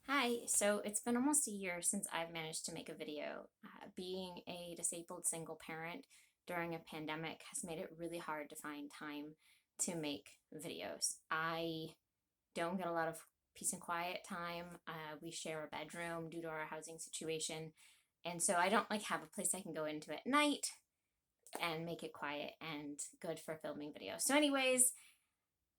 Hi, so it's been almost a year since I've managed to make a video. Being a disabled single parent during a pandemic has made it really hard to find time to make videos. I don't get a lot of peace and quiet time. We share a bedroom due to our housing situation, and so I don't like have a place I can go into at night and make it quiet and good for filming videos. So anyways,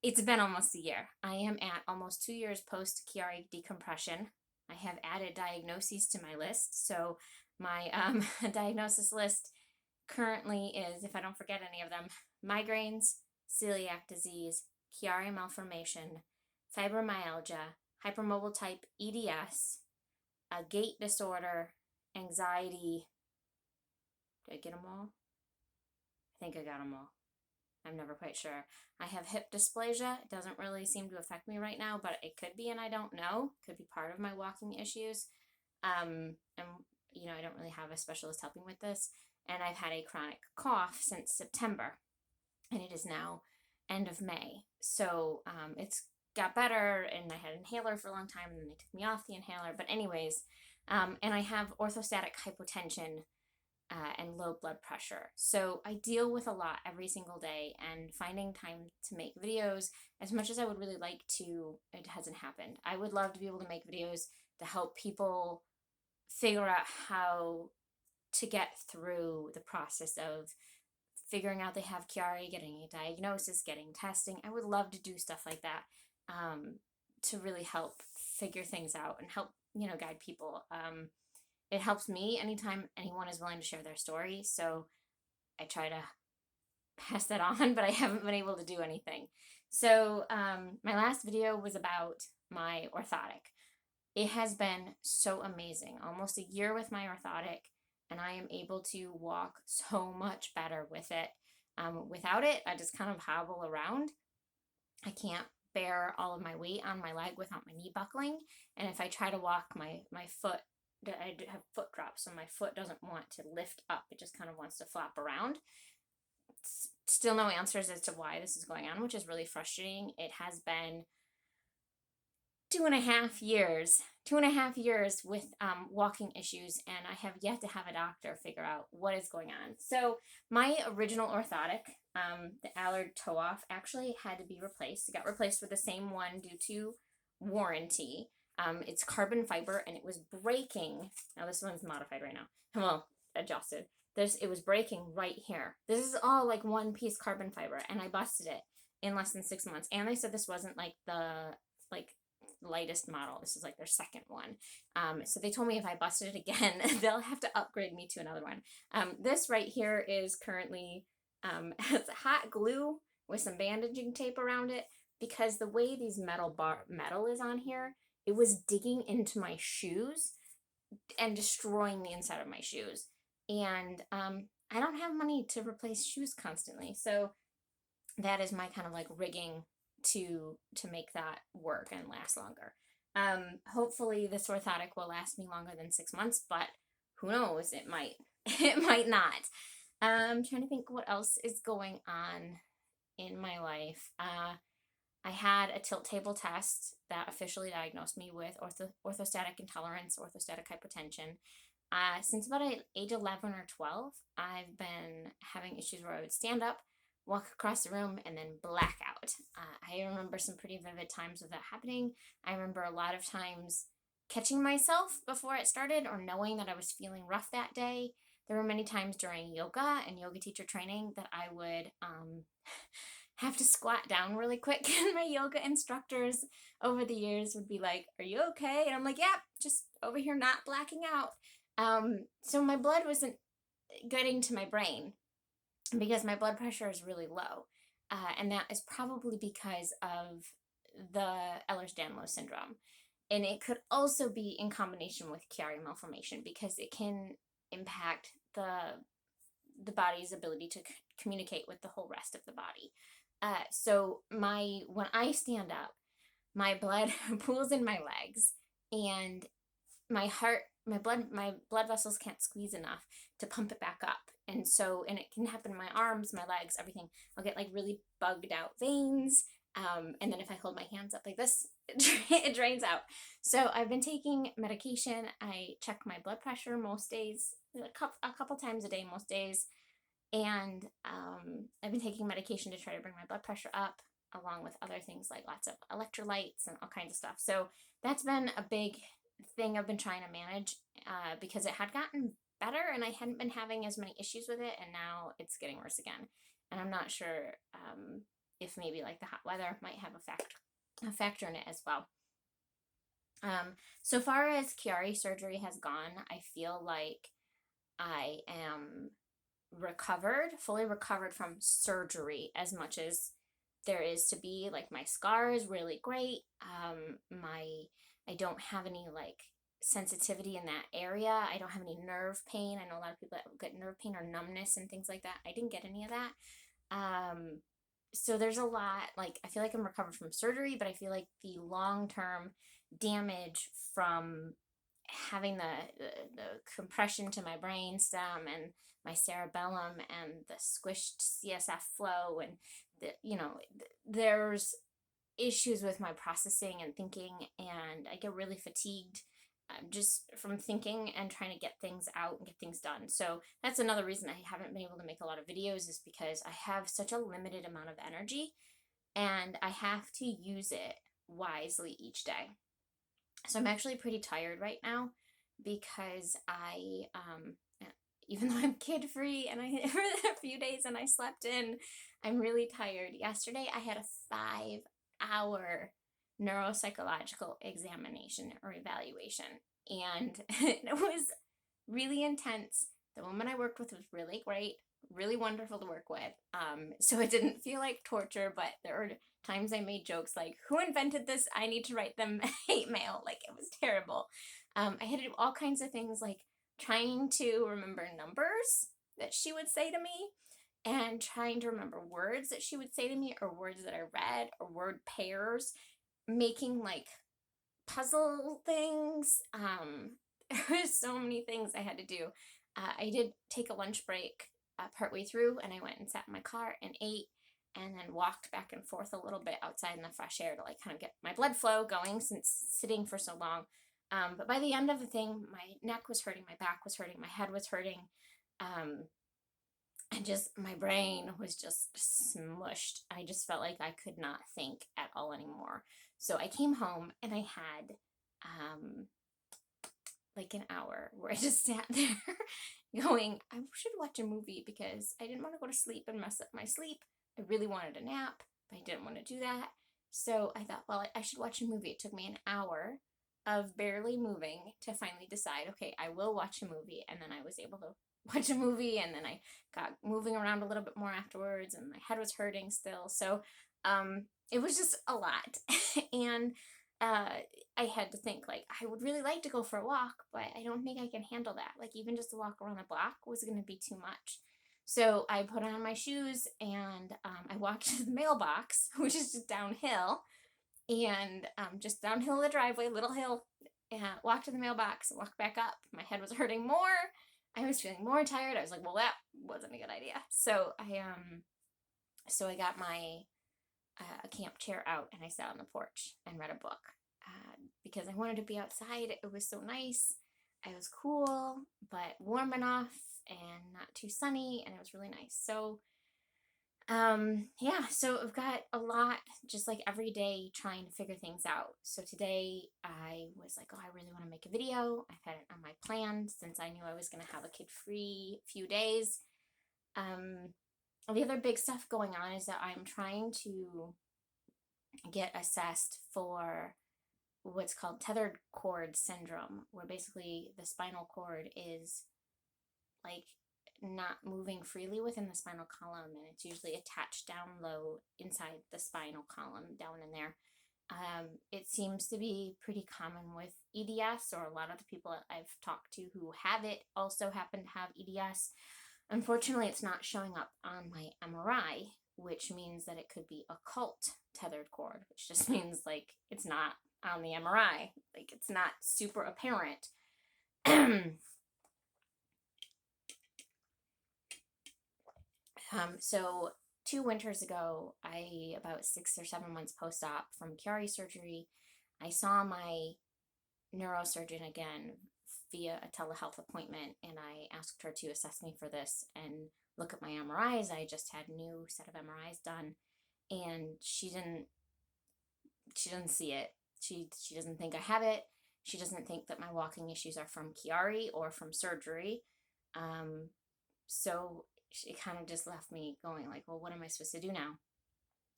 it's been almost a year. I am at almost 2 years post Chiari decompression. I have added diagnoses to my list. So my diagnosis list currently is, if I don't forget any of them, migraines, celiac disease, Chiari malformation, fibromyalgia, hypermobile type EDS, a gait disorder, anxiety. Did I get them all? I think I got them all. I'm never quite sure. I have hip dysplasia. It doesn't really seem to affect me right now, but it could be, and I don't know. Could be part of my walking issues. And I don't really have a specialist helping with this. And I've had a chronic cough since September, and it is now end of May. So it's got better, and I had an inhaler for a long time, and then they took me off the inhaler. But anyways, and I have orthostatic hypotension and low blood pressure. So I deal with a lot every single day, and finding time to make videos, as much as I would really like to, it hasn't happened. I would love to be able to make videos to help people figure out how to get through the process of figuring out they have Chiari, getting a diagnosis, getting testing. I would love to do stuff like that to really help figure things out and help, guide people. It helps me anytime anyone is willing to share their story. So I try to pass that on, but I haven't been able to do anything. So my last video was about my orthotic. It has been so amazing. Almost a year with my orthotic, and I am able to walk so much better with it. Without it, I just kind of hobble around. I can't bear all of my weight on my leg without my knee buckling. And if I try to walk, my foot, I have foot drop, so my foot doesn't want to lift up. It just kind of wants to flop around. Still no answers as to why this is going on, which is really frustrating. It has been 2.5 years with walking issues, and I have yet to have a doctor figure out what is going on. So my original orthotic, the Allard toe off, actually had to be replaced. It got replaced with the same one due to warranty. It's carbon fiber, and it was breaking. Now this one's modified right now. Well, adjusted. It was breaking right here. This is all like one piece carbon fiber, and I busted it in less than 6 months. And they said this wasn't like the lightest model. This is like their second one. So they told me if I busted it again, they'll have to upgrade me to another one. This right here is currently has hot glue with some bandaging tape around it, because the way these metal is on here, it was digging into my shoes and destroying the inside of my shoes. And I don't have money to replace shoes constantly, so that is my kind of like rigging to make that work and last longer. Hopefully this orthotic will last me longer than 6 months, but who knows? It might. It might not. I'm trying to think what else is going on in my life. I had a tilt table test that officially diagnosed me with orthostatic intolerance, orthostatic hypotension. Since about age 11 or 12, I've been having issues where I would stand up, walk across the room, and then black out. I remember some pretty vivid times of that happening. I remember a lot of times catching myself before it started, or knowing that I was feeling rough that day. There were many times during yoga and yoga teacher training that I would have to squat down really quick, and my yoga instructors over the years would be like, "Are you okay?" And I'm like, "Yeah, just over here not blacking out." So my blood wasn't getting to my brain because my blood pressure is really low. And that is probably because of the Ehlers-Danlos syndrome. And it could also be in combination with Chiari malformation, because it can impact the body's ability to communicate with the whole rest of the body. So when I stand up, my blood pools in my legs, and my heart, my blood vessels can't squeeze enough to pump it back up. And it can happen in my arms, my legs, everything. I'll get like really bugged out veins. And then if I hold my hands up like this, it drains out. So I've been taking medication. I check my blood pressure most days, a couple times a day most days. And I've been taking medication to try to bring my blood pressure up, along with other things like lots of electrolytes and all kinds of stuff. So that's been a big thing I've been trying to manage because it had gotten better and I hadn't been having as many issues with it, and now it's getting worse again. And I'm not sure if maybe like the hot weather might have a factor in it as well. So far as Chiari surgery has gone, I feel like I am fully recovered from surgery as much as there is to be. Like my scar is really great. I don't have any like sensitivity in that area. I don't have any nerve pain. I know a lot of people that get nerve pain or numbness and things like that. I didn't get any of that. So there's a lot, like I feel like I'm recovered from surgery, but I feel like the long-term damage from having the compression to my brain stem and my cerebellum and the squished CSF flow, and there's issues with my processing and thinking, and I get really fatigued just from thinking and trying to get things out and get things done. So that's another reason I haven't been able to make a lot of videos, is because I have such a limited amount of energy and I have to use it wisely each day. So I'm actually pretty tired right now because even though I'm kid free and I for a few days and I slept in, I'm really tired. Yesterday I had a 5-hour neuropsychological examination or evaluation, and it was really intense. The woman I worked with was really great, really wonderful to work with. So it didn't feel like torture, but there were times I made jokes like, "Who invented this? I need to write them hate mail." Like, it was terrible. I had to do all kinds of things like trying to remember numbers that she would say to me, and trying to remember words that she would say to me, or words that I read, or word pairs, making like puzzle things. There was so many things I had to do. I did take a lunch break partway through, and I went and sat in my car and ate, and then walked back and forth a little bit outside in the fresh air to like kind of get my blood flow going since sitting for so long. But by the end of the thing, my neck was hurting, my back was hurting, my head was hurting, and just my brain was just smushed. I just felt like I could not think at all anymore. So I came home and I had like an hour where I just sat there going, I should watch a movie because I didn't want to go to sleep and mess up my sleep. I really wanted a nap, but I didn't want to do that. So I thought, well, I should watch a movie. It took me an hour of barely moving to finally decide, okay, I will watch a movie. And then I was able to watch a movie, and then I got moving around a little bit more afterwards, and my head was hurting still. So it was just a lot. And I had to think, like, I would really like to go for a walk, but I don't think I can handle that. Like, even just a walk around the block was going to be too much. So I put on my shoes and I walked to the mailbox, which is just downhill, and just downhill the driveway, little hill, and walked to the mailbox, walked back up. My head was hurting more. I was feeling more tired. I was like, well, that wasn't a good idea. So I got my a camp chair out, and I sat on the porch and read a book because I wanted to be outside. It was so nice. It was cool, but warm enough and not too sunny, and it was really nice. So yeah, so I've got a lot, just like every day, trying to figure things out. So today I was like, oh, I really want to make a video. I've had it on my plan since I knew I was going to have a kid-free few days. The other big stuff going on is that I'm trying to get assessed for what's called tethered cord syndrome, where basically the spinal cord is like not moving freely within the spinal column, and it's usually attached down low inside the spinal column, down in there. It seems to be pretty common with EDS, or a lot of the people I've talked to who have it also happen to have EDS. Unfortunately, it's not showing up on my MRI, which means that it could be occult tethered cord, which just means like it's not on the MRI, like it's not super apparent. So 2 winters ago, about 6 or 7 months post-op from Chiari surgery, I saw my neurosurgeon again via a telehealth appointment, and I asked her to assess me for this and look at my MRIs. I just had a new set of MRIs done, and she didn't see it. She doesn't think I have it. She doesn't think that my walking issues are from Chiari or from surgery. Um, so it kind of just left me going like, well, what am I supposed to do now?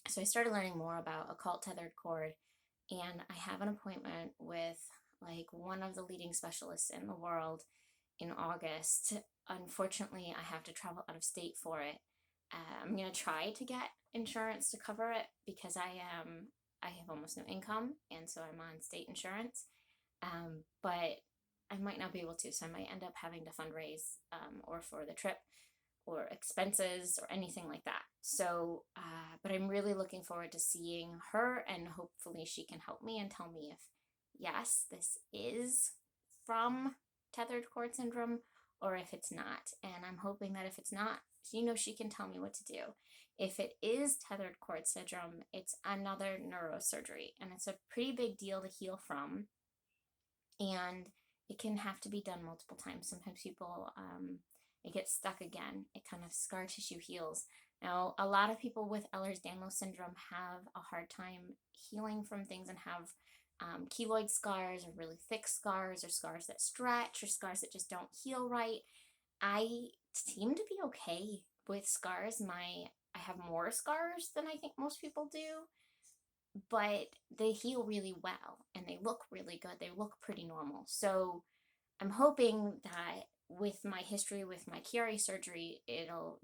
So I started learning more about occult tethered cord, and I have an appointment with like one of the leading specialists in the world in August. Unfortunately, I have to travel out of state for it. I'm gonna try to get insurance to cover it because I have almost no income, and so I'm on state insurance. But I might not be able to, so I might end up having to fundraise or for the trip or expenses or anything like that. So, but I'm really looking forward to seeing her, and hopefully she can help me and tell me if yes, this is from tethered cord syndrome or if it's not. And I'm hoping that if it's not, she can tell me what to do. If it is tethered cord syndrome, it's another neurosurgery, and it's a pretty big deal to heal from, and it can have to be done multiple times. Sometimes people, it gets stuck again. It kind of scar tissue heals. Now, a lot of people with Ehlers-Danlos syndrome have a hard time healing from things and have keloid scars or really thick scars or scars that stretch or scars that just don't heal right. I seem to be okay with scars. I have more scars than I think most people do, but they heal really well and they look really good. They look pretty normal. So I'm hoping that with my history with my Chiari surgery, it'll,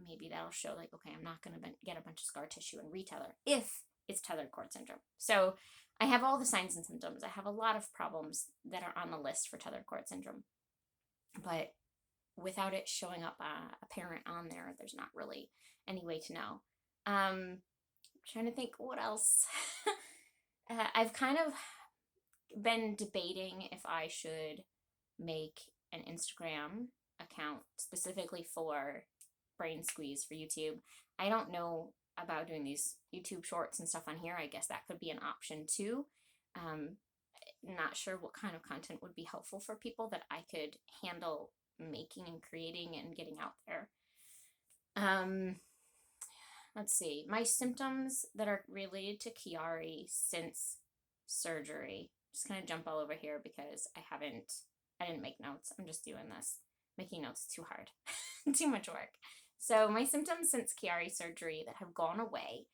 maybe that'll show like, okay, I'm not going to get a bunch of scar tissue and retether if it's tethered cord syndrome. So I have all the signs and symptoms. I have a lot of problems that are on the list for tethered cord syndrome, but without it showing up apparent on there, there's not really any way to know. Trying to think what else. I've kind of been debating if I should make an Instagram account specifically for Brain Squeeze for YouTube. I don't know about doing these YouTube shorts and stuff on here. I guess that could be an option too. Not sure what kind of content would be helpful for people that I could handle making and creating and getting out there. Let's see. My symptoms that are related to Chiari since surgery. Just kind of jump all over here because I didn't make notes. I'm just doing this. Making notes is too hard. Too much work. So my symptoms since Chiari surgery that have gone away.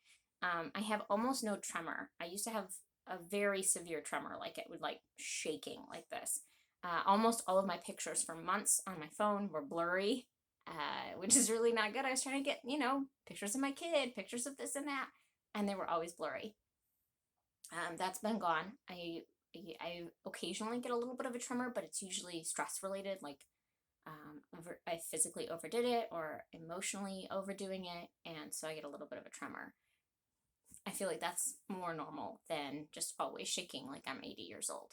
I have almost no tremor. I used to have a very severe tremor, like it would like shaking like this. Almost all of my pictures for months on my phone were blurry, which is really not good. I was trying to get, pictures of my kid, pictures of this and that, and they were always blurry. That's been gone. I occasionally get a little bit of a tremor, but it's usually stress related, like I physically overdid it or emotionally overdoing it, and so I get a little bit of a tremor. I feel like that's more normal than just always shaking like I'm 80 years old.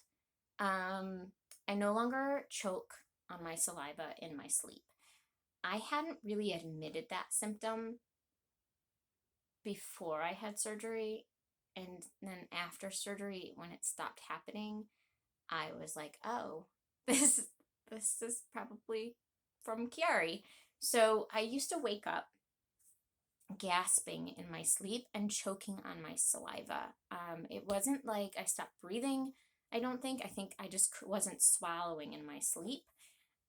I no longer choke on my saliva in my sleep. I hadn't really admitted that symptom before I had surgery, and then after surgery, when it stopped happening, I was like, oh, this is probably from Chiari. So I used to wake up gasping in my sleep and choking on my saliva. It wasn't like I stopped breathing. I think I just wasn't swallowing in my sleep.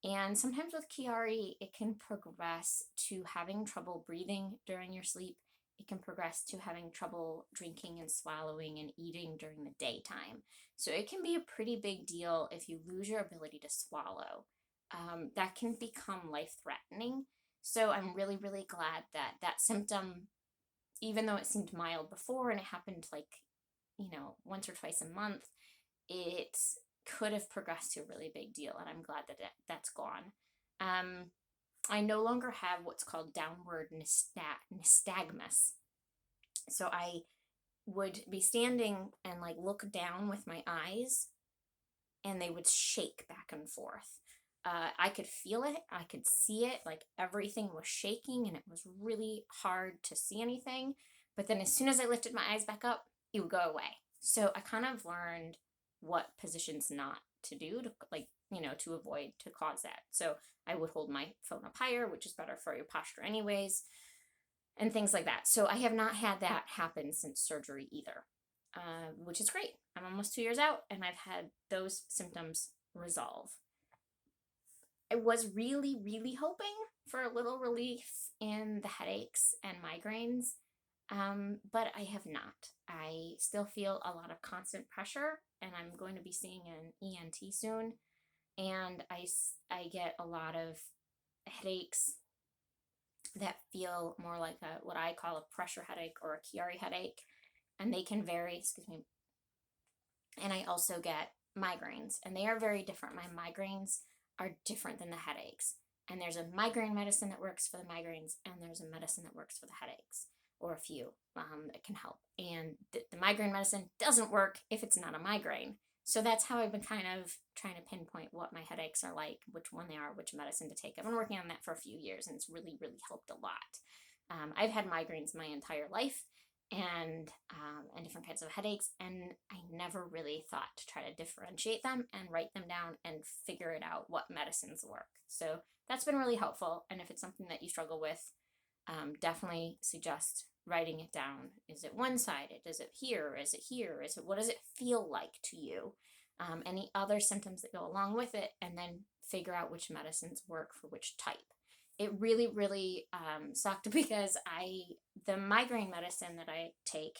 And sometimes with Chiari, it can progress to having trouble breathing during your sleep. It can progress to having trouble drinking and swallowing and eating during the daytime. So it can be a pretty big deal if you lose your ability to swallow. That can become life-threatening. So I'm really, really glad that that symptom, even though it seemed mild before and it happened like, once or twice a month, it could have progressed to a really big deal, and I'm glad that that's gone. I no longer have what's called downward nystagmus. So I would be standing and like look down with my eyes, and they would shake back and forth. I could feel it, I could see it, like everything was shaking, and it was really hard to see anything. But then as soon as I lifted my eyes back up, it would go away. So I kind of learned what positions not to do to, like, to avoid to cause that. So I would hold my phone up higher, which is better for your posture anyways, and things like that. So I have not had that happen since surgery either, which is great. I'm almost 2 years out and I've had those symptoms resolve. I was really, really hoping for a little relief in the headaches and migraines, but I have not. I still feel a lot of constant pressure, and I'm going to be seeing an ENT soon. And I get a lot of headaches that feel more like what I call a pressure headache or a Chiari headache, and they can vary. Excuse me. And I also get migraines, and they are very different. My migraines are different than the headaches. And there's a migraine medicine that works for the migraines, and there's a medicine that works for the headaches, or a few that can help. And the migraine medicine doesn't work if it's not a migraine. So that's how I've been kind of trying to pinpoint what my headaches are like, which one they are, which medicine to take. I've been working on that for a few years, and it's really, really helped a lot. I've had migraines my entire life, and different kinds of headaches, and I never really thought to try to differentiate them and write them down and figure it out what medicines work. So that's been really helpful. And if it's something that you struggle with, definitely suggest writing it down. Is it one-sided? Is it here? Is it here? What does it feel like to you? Any other symptoms that go along with it, and then figure out which medicines work for which type. It really, really sucked because the migraine medicine that I take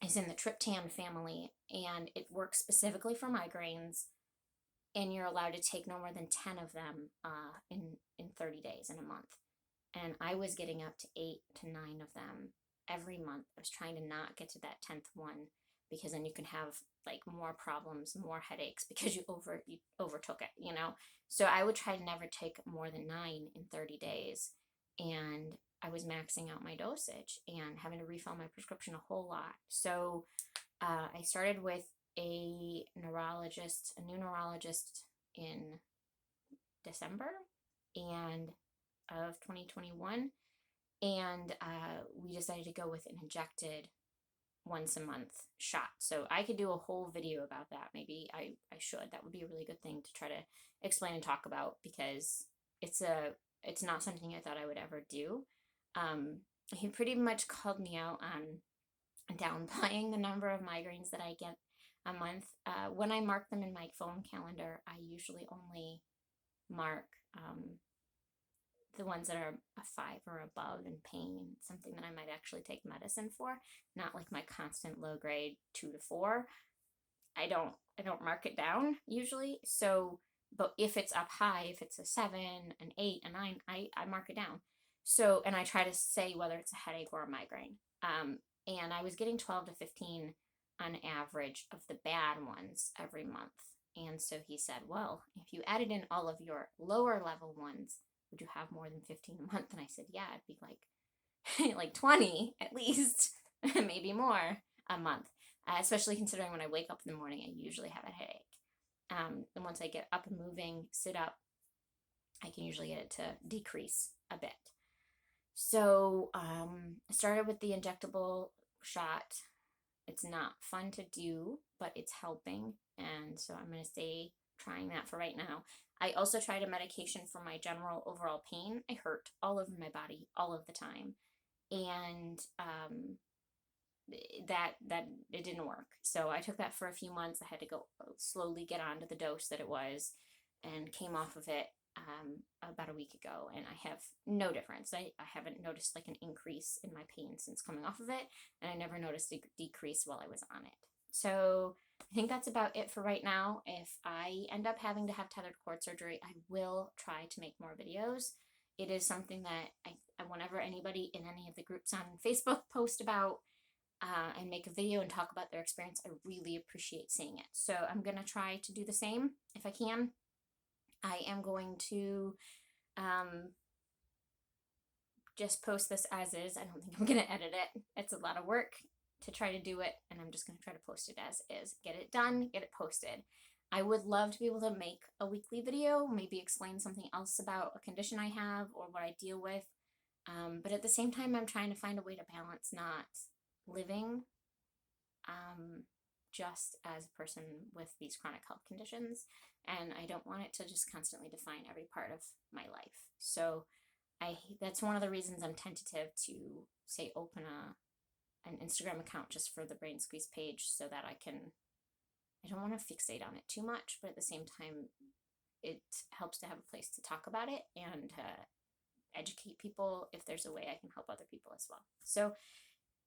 is in the triptan family, and it works specifically for migraines, and you're allowed to take no more than 10 of them in 30 days, in a month. And I was getting up to 8 to 9 of them every month. I was trying to not get to that 10th one, because then you can have like more problems, more headaches, because you overtook it. So I would try to never take more than 9 in 30 days, and I was maxing out my dosage and having to refill my prescription a whole lot. So I started with a new neurologist in December and of 2021, and we decided to go with an injected once a month shot. So I could do a whole video about that. Maybe I should. That would be a really good thing to try to explain and talk about, because it's not something I thought I would ever do. He pretty much called me out on downplaying the number of migraines that I get a month. When I mark them in my phone calendar, I usually only mark the ones that are a 5 or above in pain, something that I might actually take medicine for, not like my constant low grade 2 to 4. I don't mark it down usually. So, but if it's up high, if it's a 7, an 8, a 9, I mark it down. So, and I try to say whether it's a headache or a migraine. And I was getting 12 to 15 on average of the bad ones every month. And so he said, well, if you added in all of your lower level ones, would you have more than 15 a month? And I said, yeah, it'd be like 20 at least, maybe more a month. Especially considering when I wake up in the morning, I usually have a headache. And once I get up and moving, sit up, I can usually get it to decrease a bit. So I started with the injectable shot. It's not fun to do, but it's helping. And so I'm going to stay trying that for right now. I also tried a medication for my general overall pain. I hurt all over my body all of the time. And that it didn't work. So I took that for a few months. I had to go slowly get onto the dose that it was, and came off of it about a week ago, and I have no difference. I haven't noticed like an increase in my pain since coming off of it, and I never noticed a decrease while I was on it. So I think that's about it for right now. If I end up having to have tethered cord surgery, I will try to make more videos. It is something that whenever anybody in any of the groups on Facebook post about and make a video and talk about their experience, I really appreciate seeing it. So I'm going to try to do the same if I can. I am going to just post this as is. I don't think I'm going to edit it. It's a lot of work to try to do it, and I'm just going to try to post it as is. Get it done, get it posted. I would love to be able to make a weekly video, maybe explain something else about a condition I have or what I deal with. But at the same time, I'm trying to find a way to balance not living just as a person with these chronic health conditions, and I don't want it to just constantly define every part of my life. So that's one of the reasons I'm tentative to say open an Instagram account just for the Brain Squeeze page, so that I don't want to fixate on it too much, but at the same time, it helps to have a place to talk about it and educate people if there's a way I can help other people as well. So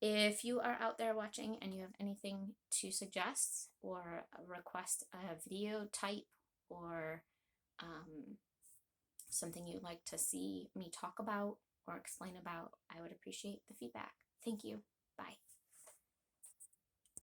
if you are out there watching and you have anything to suggest or request a video type or something you'd like to see me talk about or explain about, I would appreciate the feedback. Thank you. Bye.